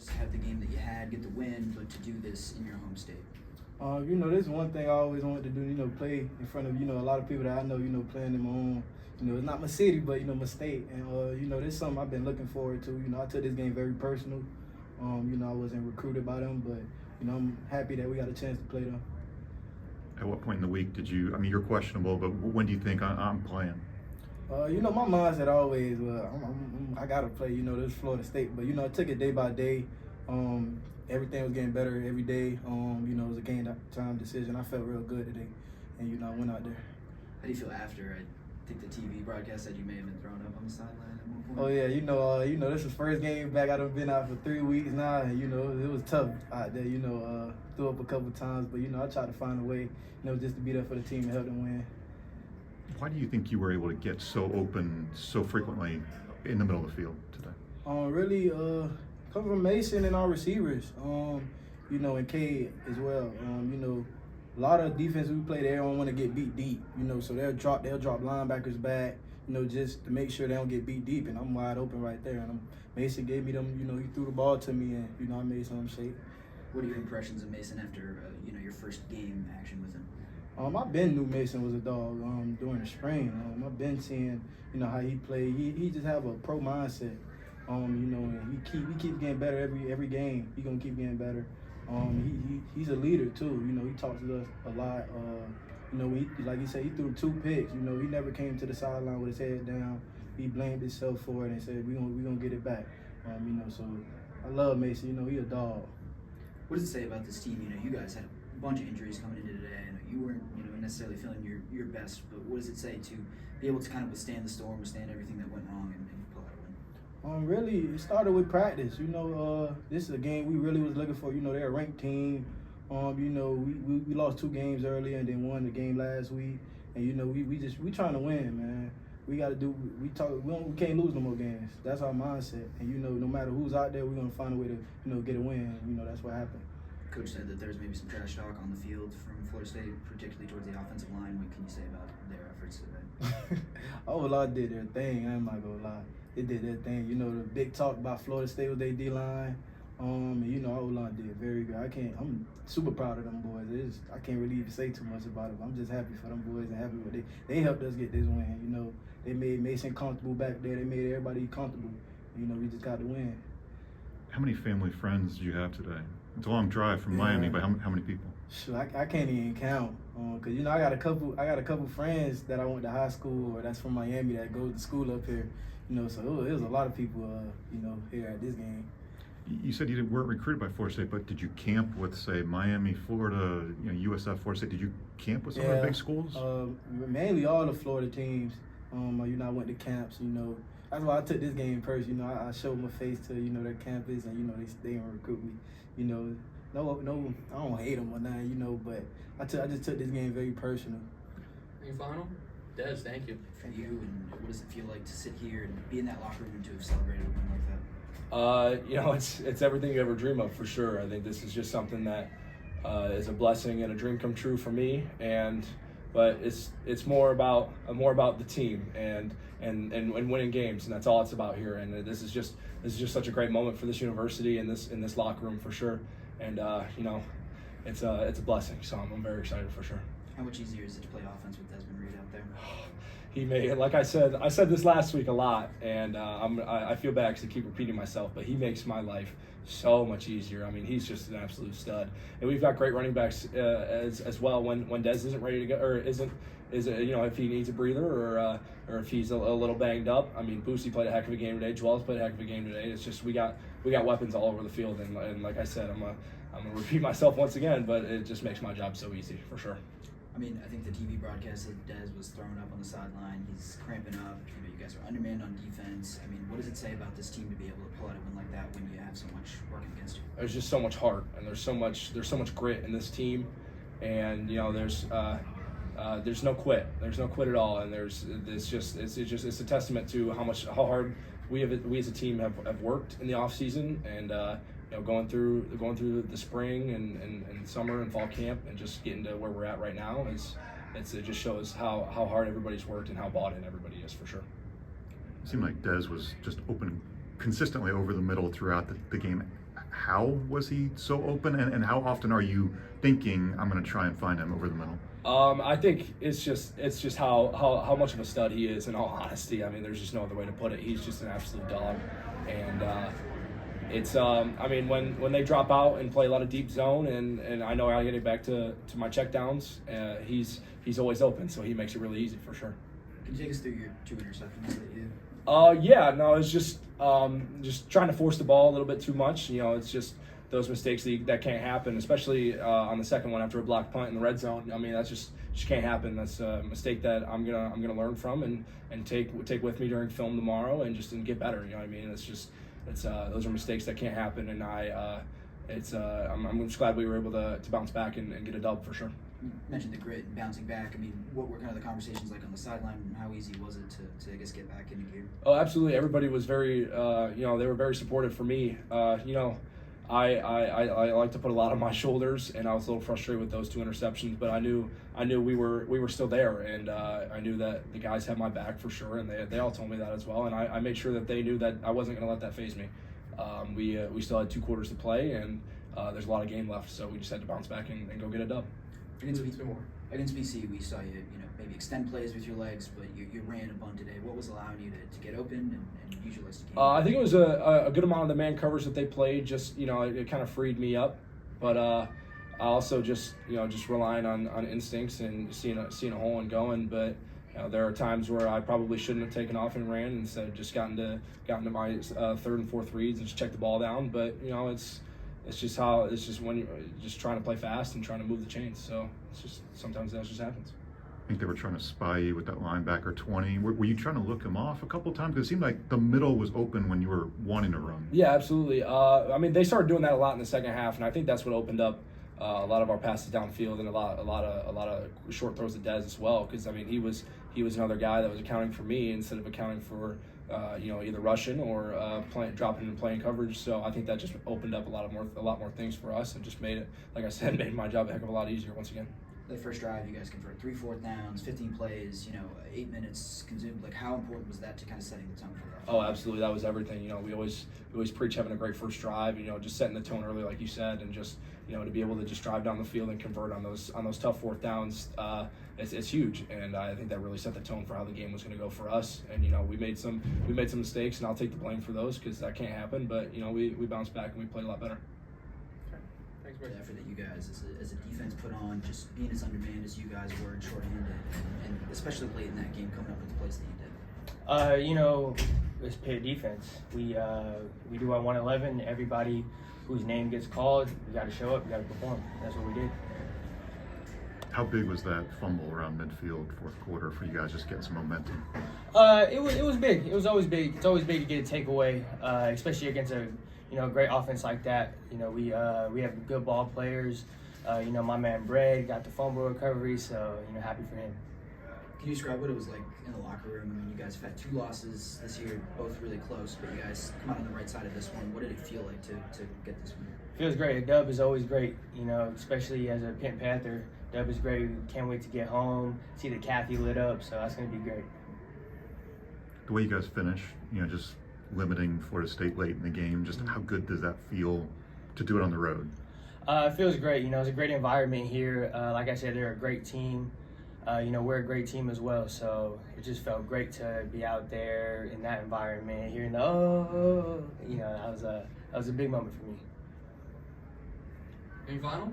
just have the game that you had, get the win, but to do this in your home state? This is one thing I always wanted to do, play in front of, a lot of people that I know, playing in my own, it's not my city, but, my state. And, this is something I've been looking forward to. I took this game very personal. I wasn't recruited by them, but, I'm happy that we got a chance to play them. At what point in the week did you, you're questionable, but when do you think I'm playing? My mindset always, I got to play, this is Florida State. But, I took it day by day. Everything was getting better every day. It was a game time decision. I felt real good today, and I went out there. How do you feel after? I think the TV broadcast said you may have been thrown up on the sideline at one point. Oh yeah, this is first game back. I've been out for 3 weeks now, and it was tough out there. Threw up a couple times, but I tried to find a way, just to be there for the team and help them win. Why do you think you were able to get so open so frequently in the middle of the field today? Really, coming from Mason and our receivers, and Cade as well. A lot of defense we play, they don't want to get beat deep, so they'll drop linebackers back, just to make sure they don't get beat deep, and I'm wide open right there. And Mason gave me them, he threw the ball to me, and I made some shape. What are your impressions of Mason after your first game action with him? I've been knew Mason was a dog during the spring. I've been seeing, how he played. He just have a pro mindset. And he keeps getting better every game. He gonna keep getting better. He's a leader too. He talks to us a lot. Like he said, he threw 2 picks. He never came to the sideline with his head down. He blamed himself for it and said, "We gonna get it back." So I love Mason. He a dog. What does it say about this team? You guys had a bunch of injuries coming into today, and you weren't, necessarily feeling your best. But what does it say to be able to kind of withstand the storm, withstand everything that went wrong, and pull out a win? Really, it started with practice. This is a game we really was looking for. They're a ranked team. We lost 2 games earlier and then won the game last week. And we trying to win, man. We got to do. We can't lose no more games. That's our mindset. And no matter who's out there, we're gonna find a way to get a win. That's what happened. Coach said that there's maybe some trash talk on the field from Florida State, particularly towards the offensive line. What can you say about their efforts today? O-line did their thing. I'm not gonna lie. They did their thing. The big talk about Florida State with their D-line. And O-line did very good. I'm super proud of them boys. I can't really even say too much about it. But I'm just happy for them boys and happy with they helped us get this win. They made Mason comfortable back there. They made everybody comfortable. We just got to win. How many family friends do you have today? It's a long drive from Miami, but how many people? Sure, I can't even count. Cause I got a couple friends that I went to high school or that's from Miami that go to school up here. So it was a lot of people. Here at this game. You said you weren't recruited by Florida State, but did you camp with, say, Miami, Florida, USF, Florida State? Did you camp with some of the big schools? Mainly all the Florida teams. I went to camps. That's why I took this game first. I showed my face to their campus, and they didn't recruit me. No, I don't hate them or nothing. But I just took this game very personal. Any final? Des, thank you. For you, and what does it feel like to sit here and be in that locker room and to have celebrated a win like that? It's everything you ever dream of, for sure. I think this is just something that is a blessing and a dream come true for me. But it's more about the team and winning games, and that's all it's about here. And this is just such a great moment for this university and this locker room, for sure. And it's a blessing. So I'm very excited, for sure. How much easier is it to play offense with Desmond Reid out there? He made, like I said this last week a lot, and I feel bad because I keep repeating myself, but he makes my life so much easier. He's just an absolute stud, and we've got great running backs as well. When Des isn't ready to go, or if he needs a breather, or if he's a little banged up. Boosie played a heck of a game today. Joel's played a heck of a game today. It's just we got weapons all over the field, and like I said, I'm gonna repeat myself once again, but it just makes my job so easy, for sure. I think the TV broadcast said Des was thrown up on the sideline. He's cramping up. You guys are undermanned on defense. What does it say about this team to be able to pull out a win like that when you have so much working against you? There's just so much heart, and there's so much grit in this team, and there's no quit. There's no quit at all, and it's a testament to how hard we as a team have worked in the off season, and going through the spring and summer and fall camp, and just getting to where we're at right now it just shows how hard everybody's worked and how bought in everybody is, for sure. It seemed like Des was just open consistently over the middle throughout the game. how was he so open, and how often are you thinking, I'm going to try and find him over the middle? I think it's just how much of a stud he is. In all honesty, I mean, there's just no other way to put it. He's just an absolute dog, and it's I mean, when they drop out and play a lot of deep zone, and I know I get it back to my check downs, he's always open, so he makes it really easy for sure. Can you take us through your 2 interceptions that you? Yeah, no, it's just trying to force the ball a little bit too much. You know, it's just those mistakes that can't happen, especially on the second one after a blocked punt in the red zone. I mean, that's just can't happen. That's a mistake that I'm gonna learn from and take with me during film tomorrow and get better. You know what I mean? Those are mistakes that can't happen, and I'm just glad we were able to bounce back and get a dub for sure. You mentioned the grit and bouncing back. I mean, what were kind of the conversations like on the sideline, and how easy was it to I guess get back into gear? Oh, absolutely. Everybody was very, they were very supportive for me. I like to put a lot on my shoulders, and I was a little frustrated with those 2 interceptions, but I knew we were still there, and I knew that the guys had my back for sure, and they all told me that as well, and I made sure that they knew that I wasn't going to let that faze me. We still had 2 quarters to play, and there's a lot of game left, so we just had to bounce back and go get a dub. Against BC, we saw you maybe extend plays with your legs, but you ran a bunch today. What was allowing you to get open and use your legs to game? I think it was a good amount of the man covers that they played. Just it kind of freed me up, but I also just relying on instincts and seeing a hole and going. But there are times where I probably shouldn't have taken off and ran, instead of just gotten to my third and fourth reads and just checked the ball down. But it's just when you're just trying to play fast and trying to move the chains. So it's just sometimes that just happens. I think they were trying to spy you with that linebacker 20. Were you trying to look him off a couple of times? Because it seemed like the middle was open when you were wanting to run. Yeah, absolutely. I mean, they started doing that a lot in the second half, and I think that's what opened up a lot of our passes downfield and a lot of short throws to Dez as well. Because I mean, he was another guy that was accounting for me instead of accounting for either rushing or dropping and playing coverage. So I think that just opened up a lot more things for us, and just made it, like I said, made my job a heck of a lot easier once again. The first drive, you guys converted 3 4th downs, 15 plays, 8 minutes consumed. Like, how important was that to kind of setting the tone for that? Oh, absolutely. That was everything. We always preach having a great first drive. Just setting the tone early, like you said, and just to be able to just drive down the field and convert on those tough 4th downs. It's huge, and I think that really set the tone for how the game was going to go for us. And we made some mistakes, and I'll take the blame for those because that can't happen. But we bounced back and we played a lot better. The effort that you guys as a defense put on, just being as undermanned as you guys were and short-handed, and especially late in that game, coming up with the plays that you did. It's Pitt defense. We do our 111. Everybody whose name gets called, we got to show up. We got to perform. That's what we did. How big was that fumble around midfield, 4th quarter, for you guys just getting some momentum? It was big. It was always big. It's always big to get a takeaway, especially against a great offense like that. We have good ball players. My man Brad got the fumble recovery, so happy for him. Can you describe what it was like in the locker room? I mean, you guys have had 2 losses this year, both really close, but you guys come out on the right side of this one. What did it feel like to get this win? Feels great. A dub is always great, especially as a Pitt Panther. Dub is great. Can't wait to get home, see the Kathy lit up, so that's going to be great. The way you guys finish, just limiting Florida State late in the game, just how good does that feel to do it on the road? It feels great. It's a great environment here. Like I said, they're a great team. We're a great team as well, so it just felt great to be out there in that environment, hearing that was a big moment for me. Any final?